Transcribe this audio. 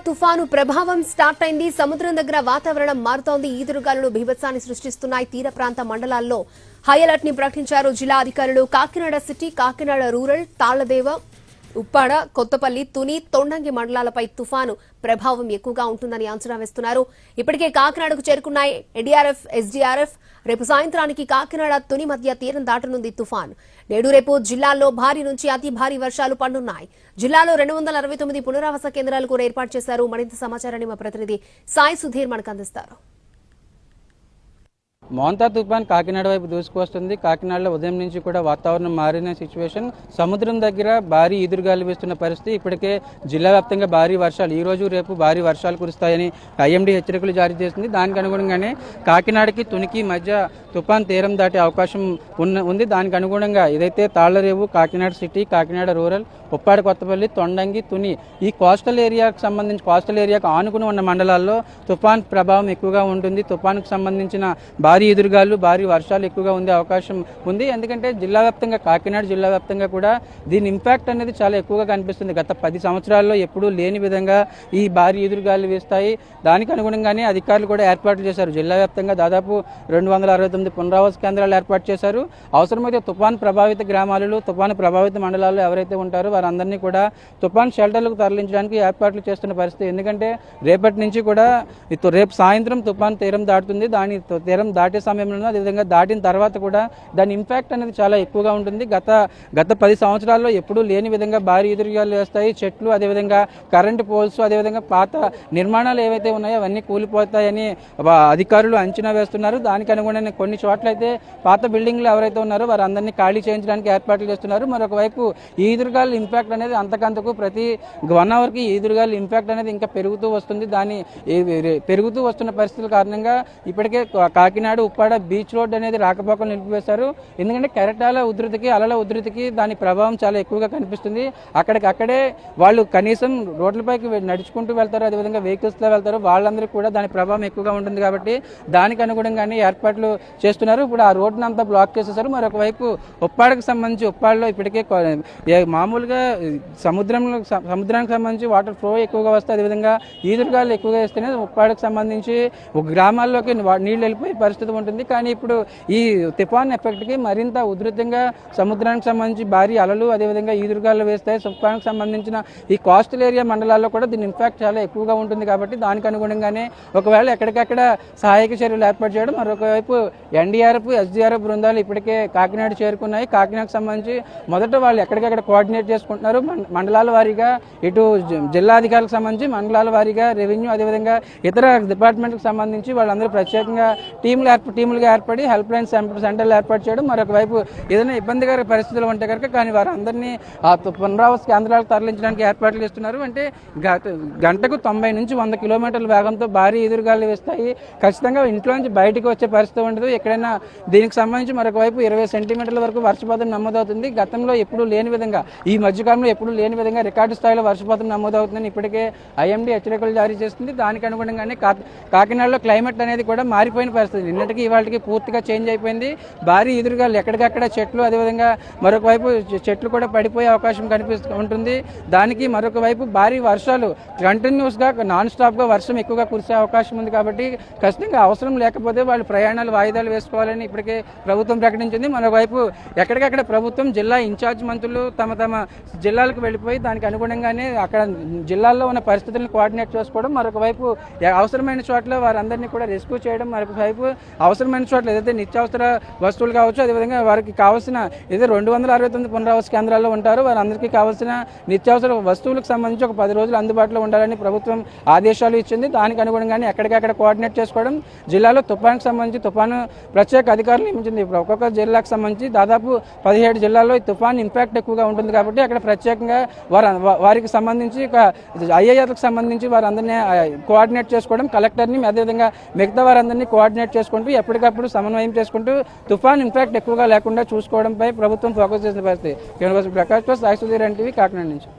తుఫాను ప్రభావం స్టార్ట్ అయింది. సముద్రం దగ్గర వాతావరణం మారుతోంది. ఈదురుగాలులు బీభత్సాన్ని సృష్టిస్తున్నాయి. తీర ప్రాంత మండలాల్లో హై అలర్ట్ ని ప్రకటించారు జిల్లా అధికారులు. కాకినాడ సిటీ, కాకినాడ రూరల్, తాళ్లదేవ, ఉప్పాడ, కొత్తపల్లి, తుని, తొండంగి మండలాలపై తుఫాను ప్రభావం ఎక్కువగా ఉంటుందని అంచనా వేస్తున్నారు. ఇప్పటికే కాకినాడకు చేరుకున్నాయి ఎన్డీఆర్ఎఫ్, ఎస్డీఆర్ఎఫ్. రేపు సాయంత్రానికి కాకినాడ, తుని మధ్య తీరం దాటనుంది తుఫాన్. నేడు రేపు జిల్లాల్లో భారీ నుంచి అతి భారీ వర్షాలు పడనున్నాయి. జిల్లాలో 269 పునరావాస కేంద్రాలు కూడా ఏర్పాటు చేశారు. మరింత సమాచారాన్ని మా ప్రతినిధి సాయి సుధీర్ మనకు అందిస్తారు. మోంతా తుఫాన్ కాకినాడ వైపు దూసుకువస్తుంది. కాకినాడలో ఉదయం నుంచి కూడా వాతావరణం మారిన సిచ్యువేషన్. సముద్రం దగ్గర భారీ ఈదురుగాలు వీస్తున్న పరిస్థితి. ఇప్పటికే జిల్లా వ్యాప్తంగా భారీ వర్షాలు, ఈ రోజు రేపు భారీ వర్షాలు కురుస్తాయని ఐఎండీ హెచ్చరికలు జారీ చేసింది. దానికి అనుగుణంగానే కాకినాడకి, తునికి మధ్య తుఫాన్ తీరం దాటే అవకాశం ఉంది. దానికి అనుగుణంగా ఏదైతే తాళ్లరేవు, కాకినాడ సిటీ, కాకినాడ రూరల్, ఉప్పాడ, కొత్తపల్లి, తొండంగి, తుని ఈ కోస్టల్ ఏరియాకు ఆనుకుని ఉన్న మండలాల్లో తుఫాన్ ప్రభావం ఎక్కువగా ఉంటుంది. తుఫాన్కు సంబంధించిన భారీ ఎదురుగాలు, భారీ వర్షాలు ఎక్కువగా ఉండే అవకాశం ఉంది. ఎందుకంటే జిల్లా వ్యాప్తంగా, కాకినాడ జిల్లా వ్యాప్తంగా కూడా దీని ఇంపాక్ట్ అనేది చాలా ఎక్కువగా కనిపిస్తుంది. గత 10 సంవత్సరాల్లో ఎప్పుడూ లేని విధంగా ఈ భారీ ఎదురుగాలు వేస్తాయి. దానికి అనుగుణంగానే అధికారులు కూడా ఏర్పాట్లు చేశారు. జిల్లా వ్యాప్తంగా దాదాపు 269 పునరావాస కేంద్రాలు ఏర్పాటు చేశారు. అవసరమైతే తుఫాన్ ప్రభావిత గ్రామాలలో, తుఫాను ప్రభావిత మండలాల్లో ఎవరైతే ఉంటారో వారందరినీ కూడా తుఫాన్ షెల్టర్లకు తరలించడానికి ఏర్పాట్లు చేస్తున్న పరిస్థితి. ఎందుకంటే రేపటి నుంచి కూడా రేపు సాయంత్రం తుఫాన్ తీరం దాటుతుంది. దాని తీరం దాటే సమయంలో, అదేవిధంగా దాటిన తర్వాత కూడా దాని ఇంపాక్ట్ అనేది చాలా ఎక్కువగా ఉంటుంది. గత 10 సంవత్సరాల్లో ఎప్పుడూ లేని విధంగా భారీ ఎదురుగాలు వేస్తాయి. చెట్లు, అదేవిధంగా కరెంటు పోల్స్, అదేవిధంగా పాత నిర్మాణాలు ఏవైతే ఉన్నాయో అవన్నీ కూలిపోతాయని అధికారులు అంచనా వేస్తున్నారు. దానికి అనుగుణంగా కొన్ని చోట్ల అయితే పాత బిల్డింగ్లు ఎవరైతే ఉన్నారో వారందరినీ ఖాళీ చేయించడానికి ఏర్పాట్లు చేస్తున్నారు. మరొక వైపు ఈ ఎదురుగాలు ఇంపాక్ట్ అనేది అంతకంతకు ప్రతి 1 అవర్కి ఎదురుగాలు ఇంపాక్ట్ అనేది ఇంకా పెరుగుతూ వస్తుంది. పెరుగుతూ వస్తున్న పరిస్థితుల కారణంగా ఇప్పటికే కాకినాడ, ఉప్పాడ బీచ్ రోడ్ అనేది రాకపోకలు నిలిపివేశారు. ఎందుకంటే కెరటాల ఉధృతికి, అలల ఉధృతికి దాని ప్రభావం చాలా ఎక్కువగా కనిపిస్తుంది. అక్కడే వాళ్ళు కనీసం రోడ్లపైకి నడుచుకుంటూ వెళ్తారు, అదేవిధంగా వెహికల్స్లో వెళ్తారు. వాళ్ళందరికీ కూడా దాని ప్రభావం ఎక్కువగా ఉంటుంది. కాబట్టి దానికి అనుగుణంగానే ఏర్పాట్లు చేస్తున్నారు. ఇప్పుడు ఆ రోడ్డును అంతా బ్లాక్ చేసేసారు. మరొక వైపు ఉప్పాడకు సంబంధించి, ఉప్పాడలో ఇప్పటికే మామూలుగా సముద్రానికి సంబంధించి వాటర్ ఫ్లో ఎక్కువగా వస్తాయి. అదేవిధంగా ఈదురుగాలు ఎక్కువగా వేస్తేనే ఉప్పాడకు సంబంధించి ఒక గ్రామాల్లోకి నీళ్లు వెళ్ళిపోయే పరిస్థితి ఉంటుంది. కానీ ఇప్పుడు ఈ తుఫాన్ ఎఫెక్ట్కి మరింత ఉధృతంగా సముద్రానికి సంబంధించి భారీ అలలు, అదేవిధంగా ఈదురుగాలు వేస్తాయి. తుఫాన్కి సంబంధించిన ఈ కోస్టల్ ఏరియా మండలాల్లో కూడా దీని ఇంపాక్ట్ చాలా ఎక్కువగా ఉంటుంది. కాబట్టి దానికి అనుగుణంగానే ఒకవేళ ఎక్కడికక్కడ సహాయక చర్యలు ఏర్పాటు చేయడం. మరొక వైపు ఎన్డీఆర్ఎఫ్, ఎస్డీఆర్ఎఫ్ బృందాలు ఇప్పటికే కాకినాడ చేరుకున్నాయి. కాకినాడకు సంబంధించి మొదట వాళ్ళు ఎక్కడికక్కడ కోఆర్డినేట్ చేసుకుంటున్నారు. మండలాల వారీగా, ఇటు జిల్లా అధికారులకు సంబంధించి మండలాల వారీగా రెవెన్యూ, అదేవిధంగా ఇతర డిపార్ట్మెంట్కి సంబంధించి వాళ్ళందరూ ప్రత్యేకంగా టీములుగా ఏర్పడి హెల్ప్ లైన్ సెంటర్లు ఏర్పాటు చేయడం. మరొక వైపు ఏదైనా ఇబ్బందికర పరిస్థితులు ఉంటే కనుక కానీ వారందరినీ ఆ పునరావాస కేంద్రాలకు తరలించడానికి ఏర్పాట్లు చేస్తున్నారు. అంటే గంటకు 90 నుంచి 100 కిలోమీటర్ల వేగంతో భారీ ఎదురుగాలు వేస్తాయి. ఖచ్చితంగా ఇంట్లో నుంచి బయటకు వచ్చే పరిస్థితి ఉండదు. ఎక్కడైనా దీనికి సంబంధించి మరొక వైపు 20 సెంటీమీటర్ల వరకు వర్షపాతం నమోదవుతుంది. గతంలో ఎప్పుడూ లేని విధంగా, ఈ మధ్యకాలంలో ఎప్పుడూ లేని విధంగా రికార్డు స్థాయిలో వర్షపాతం నమోదవుతుందని ఇప్పటికే ఐఎండీ హెచ్చరికలు జారీ చేస్తుంది. దానికి అనుగుణంగానే కాకినాడలో క్లైమేట్ అనేది కూడా మారిపోయిన పరిస్థితి. నిన్నటికి ఇవాళకి పూర్తిగా చేంజ్ అయిపోయింది. భారీ ఎదురుగాలు ఎక్కడికక్కడ చెట్లు, అదేవిధంగా మరొక వైపు చెట్లు కూడా పడిపోయే అవకాశం ఉంటుంది. దానికి మరొక వైపు భారీ వర్షాలు కంటిన్యూస్గా నాన్ స్టాప్గా వర్షం ఎక్కువగా కురిసే అవకాశం ఉంది. కాబట్టి ఖచ్చితంగా అవసరం లేకపోతే వాళ్ళు ప్రయాణాలు వాయిదాలు వేసుకోవాలని ఇప్పటికే ప్రభుత్వం ప్రకటించింది. మరోవైపు ఎక్కడికక్కడ ప్రభుత్వం జిల్లా ఇన్ఛార్జ్ మంత్రులు తమ జిల్లాలకు వెళ్ళిపోయి దానికి అనుగుణంగానే అక్కడ జిల్లాల్లో ఉన్న పరిస్థితులను కోఆర్డినేట్ చేసుకోవడం. మరొక వైపు అవసరమైన చోట్ల వారందరినీ కూడా రెస్క్యూ చేయడం. మరొక వైపు అవసరమైన చోట్ల ఏదైతే నిత్యావసర వస్తువులు కావచ్చు, అదేవిధంగా వారికి కావాల్సిన ఏదైతే 269 పునరావాస కేంద్రాల్లో ఉంటారో వారందరికీ కావాల్సిన నిత్యావసర వస్తువులకు సంబంధించి ఒక 10 రోజులు అందుబాటులో ఉండాలని ప్రభుత్వం ఆదేశాలు ఇచ్చింది. దానికి అనుగుణంగానే ఎక్కడికక్కడ కోఆర్డినేట్ చేసుకోవడం. జిల్లాలో తుఫానుకు సంబంధించి తుఫాను ప్రత్యేక అధికారులు నియమించింది. ఇప్పుడు ఒక్కొక్క జిల్లాకు సంబంధించి దాదాపు 17 జిల్లాల్లో ఈ తుఫాన్ ఇంపాక్ట్ ఎక్కువగా ఉంటుంది. కాబట్టి అక్కడ ప్రత్యేకంగా వారికి సంబంధించి ఐఏఆర్లకు సంబంధించి వారందరినీ కోఆర్డినేట్ చేసుకోవడం, కలెక్టర్ని అదేవిధంగా మిగతా వారందరినీ కోఆర్డినేట్ చేసుకుంటూ ఎప్పటికప్పుడు సమన్వయం చేసుకుంటూ తుఫాన్ ఇంపాక్ట్ ఎక్కువగా లేకుండా చూసుకోవడంపై ప్రభుత్వం ఫోకస్ చేసిన పరిస్థితి. ప్రకాష్ సాయి సుధీర్, ఎన్టీవీ, కాకినాడ నుంచి.